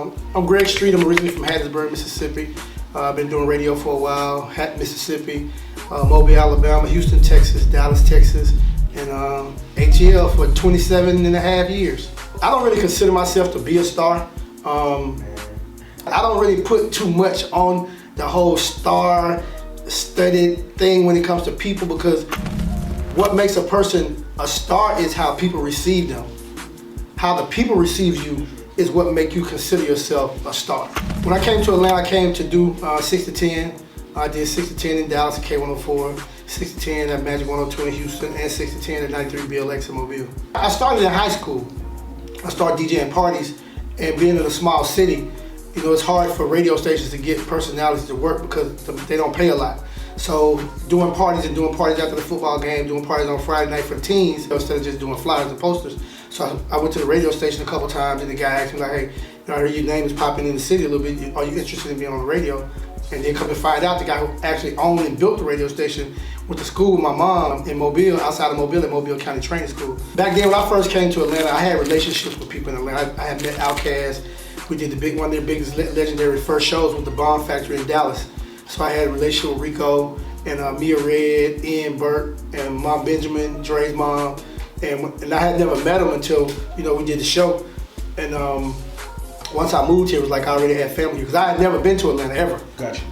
I'm Greg Street. I'm originally from Hattiesburg, Mississippi. I've been doing radio for a while. Hatton, Mississippi, Mobile, Alabama, Houston, Texas, Dallas, Texas, and ATL for 27 and a half years. I don't really consider myself to be a star. I don't really put too much on the whole star-studded thing when it comes to people, because what makes a person a star is how people receive them. How the people receive you is what make you consider yourself a star. When I came to Atlanta, I came to do 6 to 10. I did 6 to 10 in Dallas at K104, 6 to 10 at Magic 102 in Houston, and 6 to 10 at 93 BLX in Mobile. I started in high school. I started DJing parties, and being in a small city, you know, it's hard for radio stations to get personalities to work because they don't pay a lot. So doing parties after the football game, doing parties on Friday night for teens, instead of just doing flyers and posters. So I went to the radio station a couple times, and the guy asked me like, hey, you know, I heard your name is popping in the city a little bit. Are you interested in being on the radio? And then come to find out, the guy who actually owned and built the radio station went to school with my mom in Mobile, outside of Mobile, at Mobile County Training School. Back then, when I first came to Atlanta, I had relationships with people in Atlanta. I had met Outkast. We did one of their biggest legendary first shows with the Bomb Factory in Dallas. So I had a relationship with Rico and Mia Red, Ian Burke, and Mom Benjamin, Dre's mom. And I had never met him until, you know, we did the show. And once I moved here, it was like I already had family here, because I had never been to Atlanta ever. Gotcha.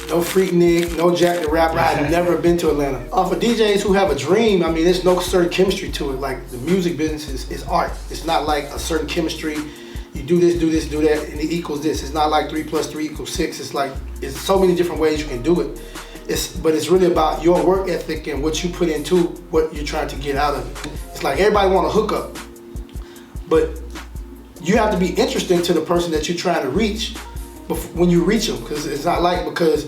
No Freaknik, no Jack the Rapper. I had never been to Atlanta. For DJs who have a dream, I mean, there's no certain chemistry to it. Like, the music business is art. It's not like a certain chemistry. You do this, do that, and it equals this. It's not like 3 + 3 = 6. It's like, it's so many different ways you can do it. But it's really about your work ethic and what you put into what you're trying to get out of it. It's like everybody want to hook up, but you have to be interesting to the person that you're trying to reach when you reach them, because it's not like because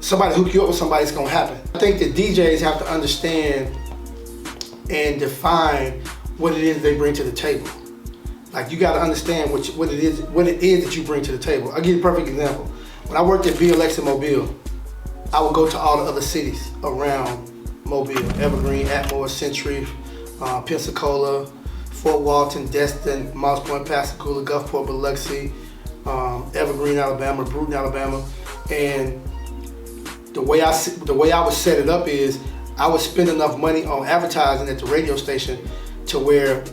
somebody hook you up with somebody, it's gonna happen. I think that DJs have to understand and define what it is they bring to the table. Like, you got to understand what it is that you bring to the table. I'll give you a perfect example. When I worked at BLX in Mobile, I would go to all the other cities around Mobile: Evergreen, Atmore, Century, Pensacola, Fort Walton, Destin, Moss Point, Pascagoula, Gulfport, Biloxi, Evergreen, Alabama, Bruton, Alabama. And the way I would set it up is I would spend enough money on advertising at the radio station to where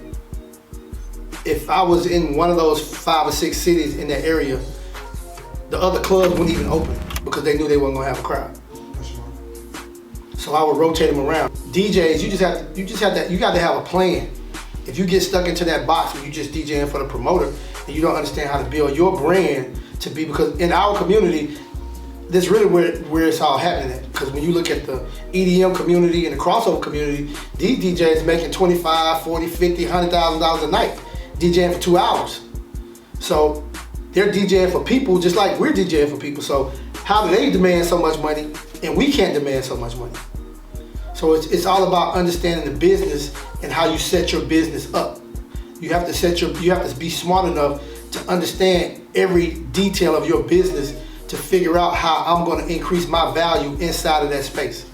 if I was in one of those 5 or 6 cities in that area, the other clubs wouldn't even open because they knew they weren't gonna have a crowd. So I would rotate them around. DJs, you got to have a plan. If you get stuck into that box where you just DJing for the promoter and you don't understand how to build your brand to be, because in our community, that's really where it's all happening at. Because when you look at the EDM community and the crossover community, these DJs making $25, $40, $50, $100,000 a night, DJing for 2 hours. So they're DJing for people just like we're DJing for people. So how do they demand so much money and we can't demand so much money? So it's all about understanding the business and how you set your business up. You have to be smart enough to understand every detail of your business to figure out how I'm going to increase my value inside of that space.